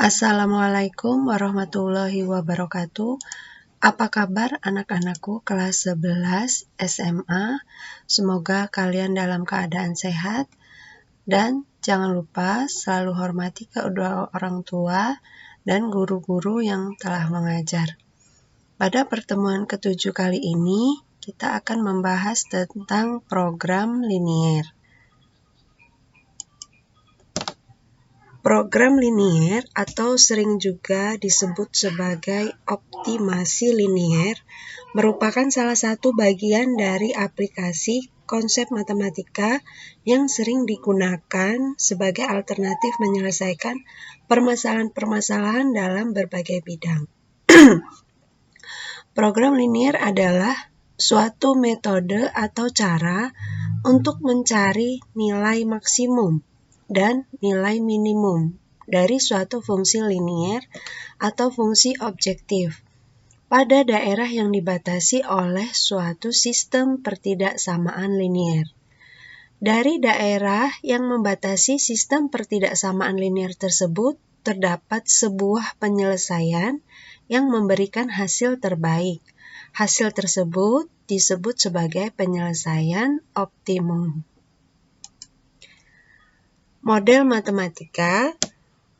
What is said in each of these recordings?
Assalamualaikum warahmatullahi wabarakatuh. Apa kabar anak-anakku kelas 11 SMA? Semoga kalian dalam keadaan sehat. Dan jangan lupa selalu hormati kedua orang tua dan guru-guru yang telah mengajar. Pada pertemuan ke-7 kali ini, kita akan membahas tentang program linier. Program linier atau sering juga disebut sebagai optimasi linier merupakan salah satu bagian dari aplikasi konsep matematika yang sering digunakan sebagai alternatif menyelesaikan permasalahan-permasalahan dalam berbagai bidang. Program linier adalah suatu metode atau cara untuk mencari nilai maksimum dan nilai minimum dari suatu fungsi linier atau fungsi objektif pada daerah yang dibatasi oleh suatu sistem pertidaksamaan linier. Dari daerah yang membatasi sistem pertidaksamaan linier tersebut, terdapat sebuah penyelesaian yang memberikan hasil terbaik. Hasil tersebut disebut sebagai penyelesaian optimum. Model matematika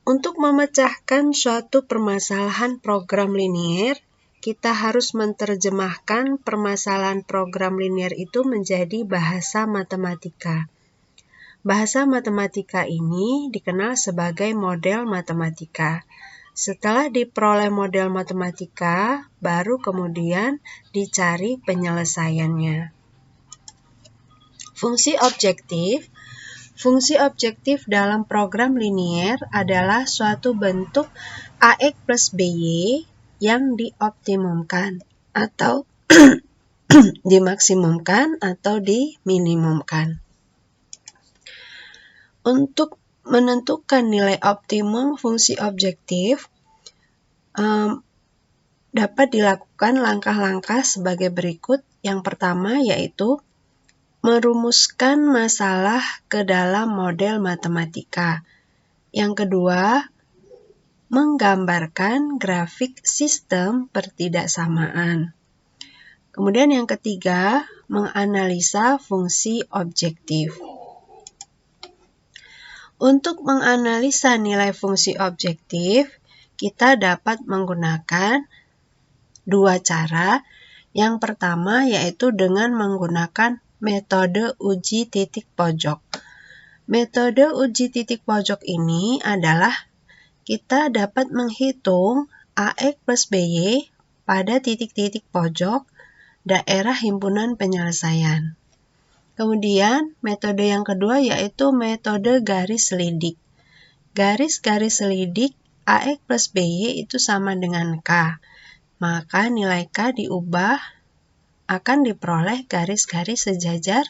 untuk memecahkan suatu permasalahan program linier, kita harus menerjemahkan permasalahan program linier itu menjadi bahasa matematika. Bahasa matematika ini dikenal sebagai model matematika. Setelah diperoleh model matematika, baru kemudian dicari penyelesaiannya. Fungsi objektif. Fungsi objektif dalam program linier adalah suatu bentuk AX plus BY yang dioptimumkan atau dimaksimumkan atau diminimumkan. Untuk menentukan nilai optimum fungsi objektif, dapat dilakukan langkah-langkah sebagai berikut. Yang pertama yaitu merumuskan masalah ke dalam model matematika. Yang kedua, menggambarkan grafik sistem pertidaksamaan. Kemudian yang ketiga, menganalisa fungsi objektif. Untuk menganalisa nilai fungsi objektif, kita dapat menggunakan dua cara. Yang pertama yaitu dengan menggunakan metode uji titik pojok. Metode uji titik pojok ini adalah kita dapat menghitung AX plus BY pada titik-titik pojok daerah himpunan penyelesaian. Kemudian metode yang kedua yaitu metode garis selidik. Garis-garis selidik AX plus BY itu sama dengan K. Maka nilai K diubah akan diperoleh garis-garis sejajar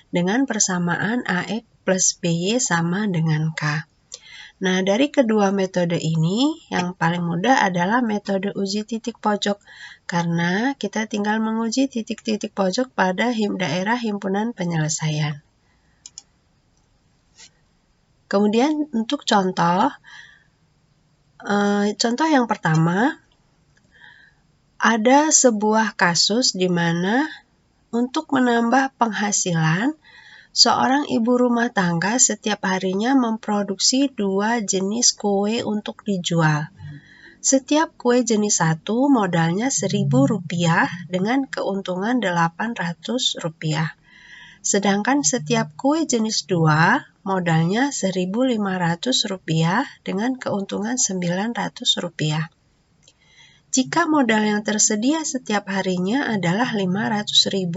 dengan persamaan AX plus BY sama dengan K. Nah, dari kedua metode ini, yang paling mudah adalah metode uji titik pojok, karena kita tinggal menguji titik-titik pojok pada daerah himpunan penyelesaian. Kemudian untuk contoh yang pertama, ada sebuah kasus di mana untuk menambah penghasilan, seorang ibu rumah tangga setiap harinya memproduksi 2 jenis kue untuk dijual. Setiap kue jenis 1 modalnya Rp1.000 dengan keuntungan Rp800. Sedangkan setiap kue jenis 2 modalnya Rp1.500 dengan keuntungan Rp900. Jika modal yang tersedia setiap harinya adalah Rp500.000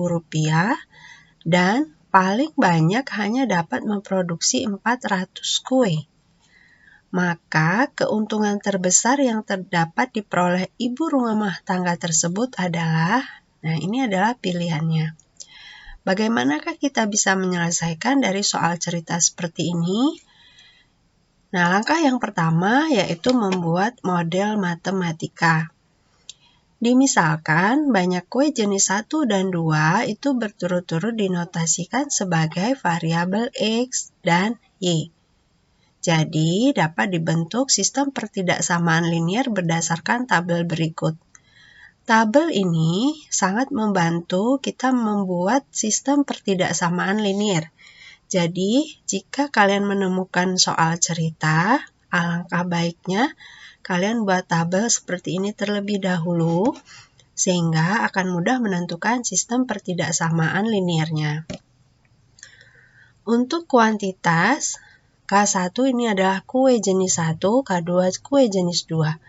dan paling banyak hanya dapat memproduksi 400 kue, maka keuntungan terbesar yang terdapat diperoleh ibu rumah tangga tersebut adalah, ini adalah pilihannya. Bagaimanakah kita bisa menyelesaikan dari soal cerita seperti ini? Nah, langkah yang pertama yaitu membuat model matematika. Dimisalkan banyak kue jenis 1 dan 2 itu berturut-turut dinotasikan sebagai variabel X dan Y. Jadi, dapat dibentuk sistem pertidaksamaan linier berdasarkan tabel berikut. Tabel ini sangat membantu kita membuat sistem pertidaksamaan linier. Jadi, jika kalian menemukan soal cerita, alangkah baiknya kalian buat tabel seperti ini terlebih dahulu, sehingga akan mudah menentukan sistem pertidaksamaan liniernya. Untuk kuantitas, K1 ini adalah kue jenis 1, K2 kue jenis 2.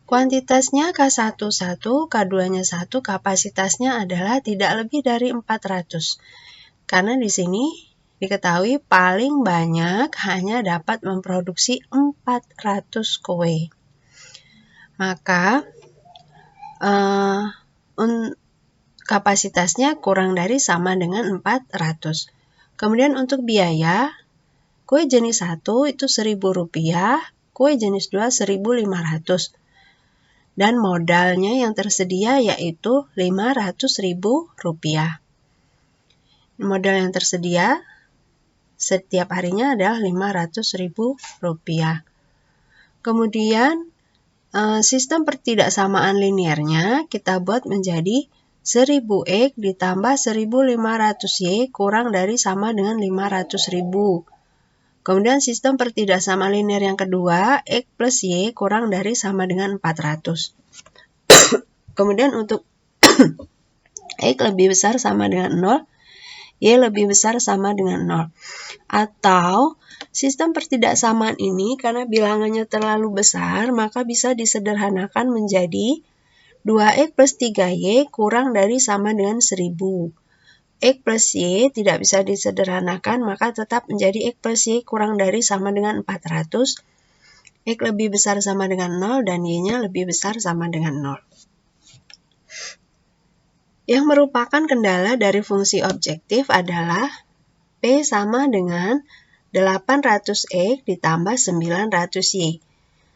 Kuantitasnya K1 1, K2-nya 1, kapasitasnya adalah tidak lebih dari 400. Karena di sini diketahui paling banyak hanya dapat memproduksi 400 kue. Maka kapasitasnya kurang dari sama dengan 400. Kemudian untuk biaya, kue jenis 1 itu Rp1.000, kue jenis 2 Rp1.500. Dan modalnya yang tersedia yaitu Rp500.000. Modal yang tersedia setiap harinya adalah Rp500.000. Kemudian sistem pertidaksamaan liniernya kita buat menjadi 1000 X ditambah 1500Y kurang dari sama dengan 500.000. Kemudian sistem pertidaksamaan linier yang kedua, X plus Y kurang dari sama dengan 400. Kemudian untuk X lebih besar sama dengan 0, Y lebih besar sama dengan 0. Atau sistem pertidaksamaan ini karena bilangannya terlalu besar, maka bisa disederhanakan menjadi 2X plus 3Y kurang dari sama dengan 1000. X plus Y tidak bisa disederhanakan, maka tetap menjadi X plus Y kurang dari sama dengan 400. X lebih besar sama dengan 0 dan Y-nya lebih besar sama dengan 0. Yang merupakan kendala dari fungsi objektif adalah P sama dengan 800X ditambah 900Y.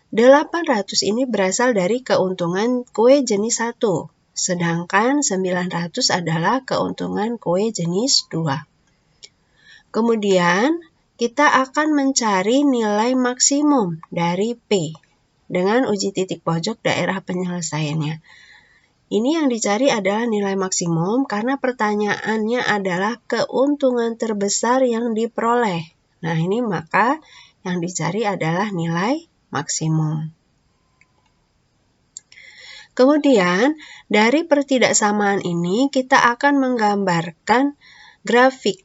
800 ini berasal dari keuntungan kue jenis 1. Sedangkan 900 adalah keuntungan kue jenis 2. Kemudian, kita akan mencari nilai maksimum dari P dengan uji titik pojok daerah penyelesaiannya. Ini yang dicari adalah nilai maksimum karena pertanyaannya adalah keuntungan terbesar yang diperoleh. Nah, ini maka yang dicari adalah nilai maksimum. Kemudian, dari pertidaksamaan ini kita akan menggambarkan grafik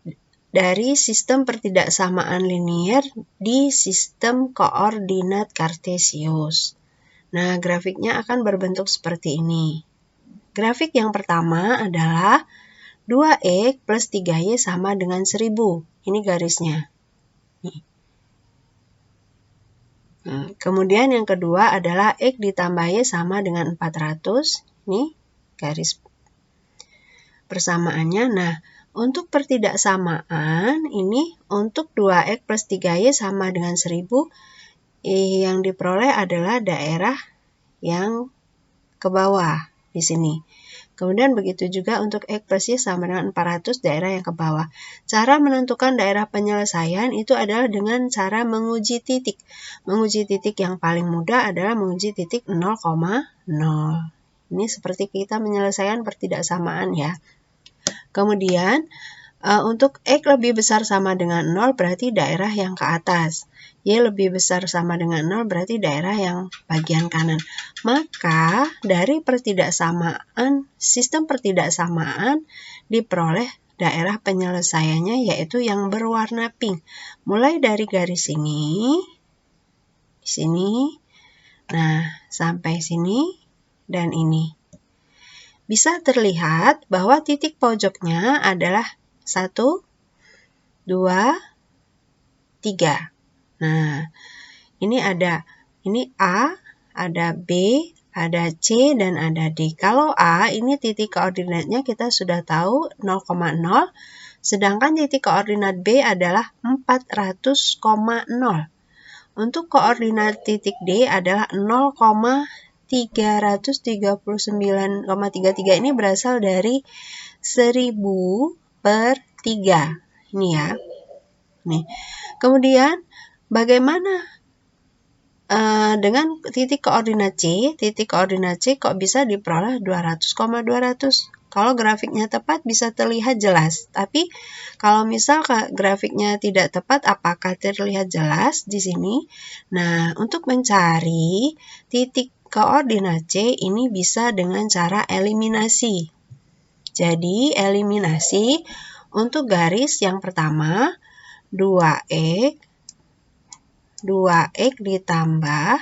dari sistem pertidaksamaan linier di sistem koordinat kartesius. Nah, grafiknya akan berbentuk seperti ini. Grafik yang pertama adalah 2X plus 3Y sama dengan 1000. Ini garisnya. Nih. Kemudian yang kedua adalah X ditambah Y sama dengan 400. Ini garis persamaannya. Nah, untuk pertidaksamaan ini untuk 2X plus 3Y sama dengan 1000, yang diperoleh adalah daerah yang ke bawah di sini. Kemudian begitu juga untuk X plus Y sama dengan 400, daerah yang ke bawah. Cara menentukan daerah penyelesaian itu adalah dengan cara menguji titik. Menguji titik yang paling mudah adalah menguji titik 0,0. Ini seperti kita menyelesaikan pertidaksamaan ya. Kemudian untuk X lebih besar sama dengan 0 berarti daerah yang ke atas. Y lebih besar sama dengan 0 berarti daerah yang bagian kanan. Maka dari pertidaksamaan, sistem pertidaksamaan diperoleh daerah penyelesaiannya yaitu yang berwarna pink. Mulai dari garis ini, di sini, nah sampai sini dan ini. Bisa terlihat bahwa titik pojoknya adalah 1, 2, 3. Nah, ini A, ada B, ada C, dan ada D. Kalau A, ini titik koordinatnya kita sudah tahu 0,0, sedangkan titik koordinat B adalah 400,0. Untuk koordinat titik D adalah 0,339,33. Ini berasal dari 1000/3. Ini ya. Nih. Kemudian bagaimana dengan titik koordinat C? Titik koordinat C kok bisa diperoleh 200,200? Kalau grafiknya tepat bisa terlihat jelas, tapi kalau misal grafiknya tidak tepat, apakah terlihat jelas di sini? Nah, untuk mencari titik koordinat C ini bisa dengan cara eliminasi. Jadi, eliminasi untuk garis yang pertama, 2X ditambah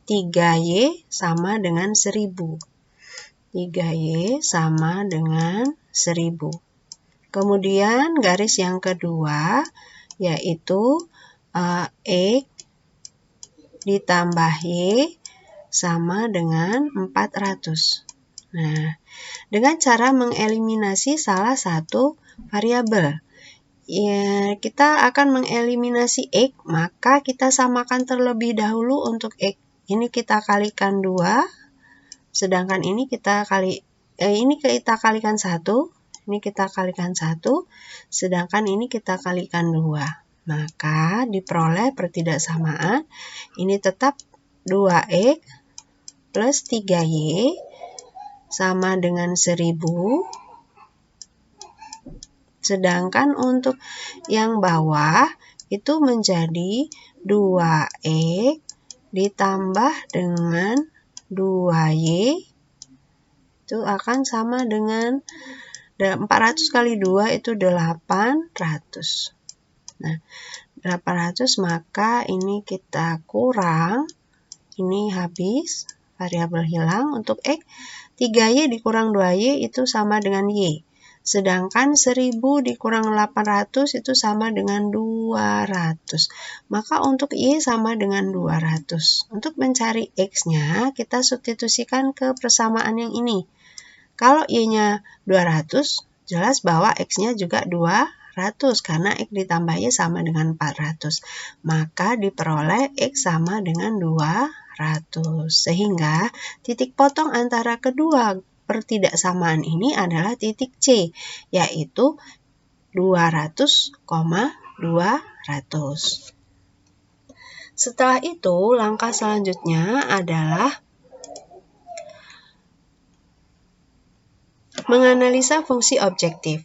3Y sama dengan 1000. 3Y sama dengan 1000. Kemudian garis yang kedua yaitu X ditambah Y sama dengan 400. Nah, dengan cara mengeliminasi salah satu variabel, ya, kita akan mengeliminasi X, maka kita samakan terlebih dahulu untuk X. Ini kita kalikan 2, sedangkan ini kita kalikan 1, ini kita kalikan 1, sedangkan ini kita kalikan 2. Maka diperoleh pertidaksamaan, ini tetap 2X plus 3Y sama dengan 1000. Sedangkan untuk yang bawah itu menjadi 2X ditambah dengan 2Y itu akan sama dengan 400 kali 2 itu 800. Nah, 800 maka ini kita kurang, ini habis, variabel hilang. Untuk X, 3Y dikurang 2Y itu sama dengan Y. Sedangkan 1000 dikurang 800 itu sama dengan 200. Maka untuk Y sama dengan 200. Untuk mencari X-nya, kita substitusikan ke persamaan yang ini. Kalau Y-nya 200, jelas bahwa X-nya juga 200, karena X ditambah Y sama dengan 400. Maka diperoleh X sama dengan 200. Sehingga titik potong antara kedua pertidaksamaan ini adalah titik C, yaitu 200,200. Setelah itu, langkah selanjutnya adalah menganalisa fungsi objektif.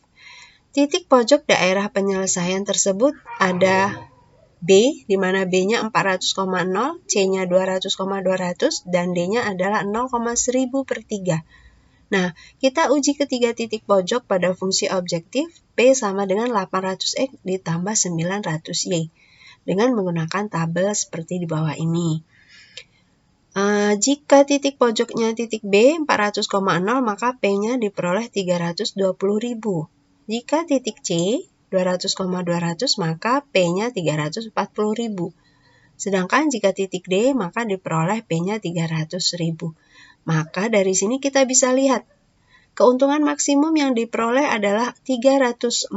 Titik pojok daerah penyelesaian tersebut ada B, di mana B-nya 400,0, C-nya 200,200, dan D-nya adalah 0,1000/3. Nah, kita uji ketiga titik pojok pada fungsi objektif P sama dengan 800X ditambah 900Y dengan menggunakan tabel seperti di bawah ini. Jika titik pojoknya titik B 400,0 maka P-nya diperoleh 320.000. Jika titik C 200,200 maka P-nya 340.000. Sedangkan jika titik D maka diperoleh P-nya 300.000. Maka dari sini kita bisa lihat, keuntungan maksimum yang diperoleh adalah 340.000.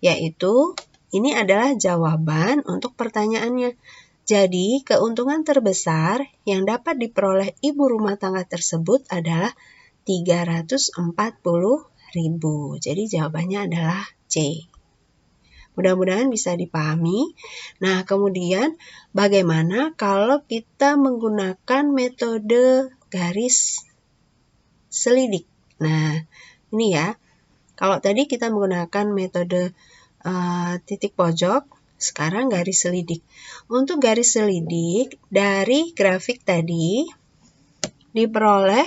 Yaitu, ini adalah jawaban untuk pertanyaannya. Jadi, keuntungan terbesar yang dapat diperoleh ibu rumah tangga tersebut adalah 340.000. Jadi, jawabannya adalah C. Mudah-mudahan bisa dipahami. Nah, kemudian bagaimana kalau kita menggunakan metode garis selidik? Nah, ini ya. Kalau tadi kita menggunakan metode titik pojok, sekarang garis selidik. Untuk garis selidik, dari grafik tadi diperoleh,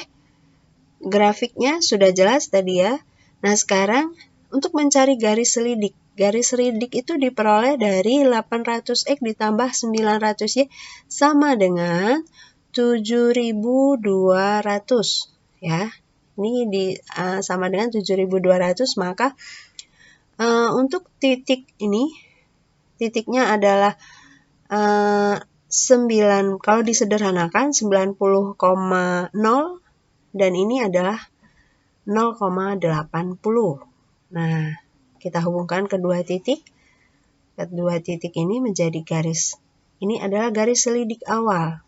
grafiknya sudah jelas tadi ya. Nah, sekarang untuk mencari garis selidik. Garis selidik itu diperoleh dari 800X ditambah 900Y sama dengan 7.200. Ya, ini sama dengan 7.200, maka untuk titik ini, titiknya adalah 9, kalau disederhanakan 90,0 dan ini adalah 0,80. Nah, kita hubungkan kedua titik. Kedua titik ini menjadi garis. Ini adalah garis selidik awal.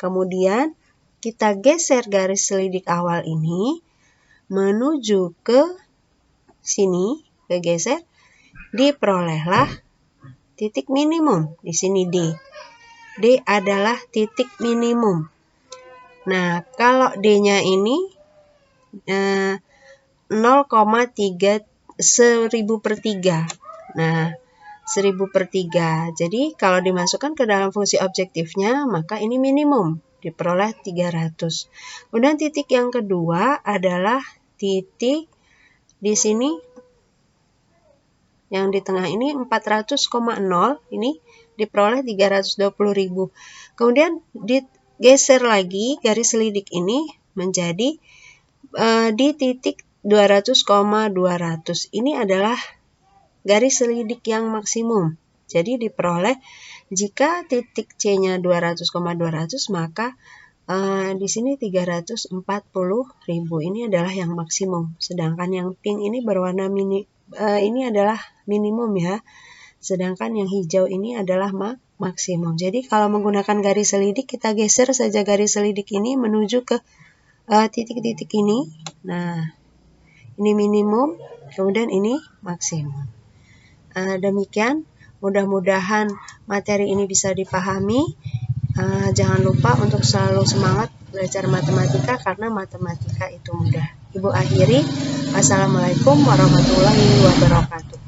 Kemudian kita geser garis selidik awal ini menuju ke sini, kegeser, diperolehlah titik minimum. Di sini D. D adalah titik minimum. Nah, kalau D-nya ini 0,3 1000/3. Nah, 1000/3. Jadi kalau dimasukkan ke dalam fungsi objektifnya, maka ini minimum, diperoleh 300. Kemudian titik yang kedua adalah titik di sini yang di tengah ini 400,0, ini diperoleh 320.000. Kemudian digeser lagi garis selidik ini menjadi di titik 200,200. Ini adalah garis selidik yang maksimum. Jadi diperoleh jika titik C-nya 200,200, maka di sini 340.000. Ini adalah yang maksimum. Sedangkan yang pink ini berwarna ini adalah minimum ya. Sedangkan yang hijau ini adalah maksimum. Jadi kalau menggunakan garis selidik, kita geser saja garis selidik ini menuju ke titik-titik ini. Nah, ini minimum, kemudian ini maksimum. Demikian, mudah-mudahan materi ini bisa dipahami. Jangan lupa untuk selalu semangat belajar matematika karena matematika itu mudah. Ibu akhiri, wassalamualaikum warahmatullahi wabarakatuh.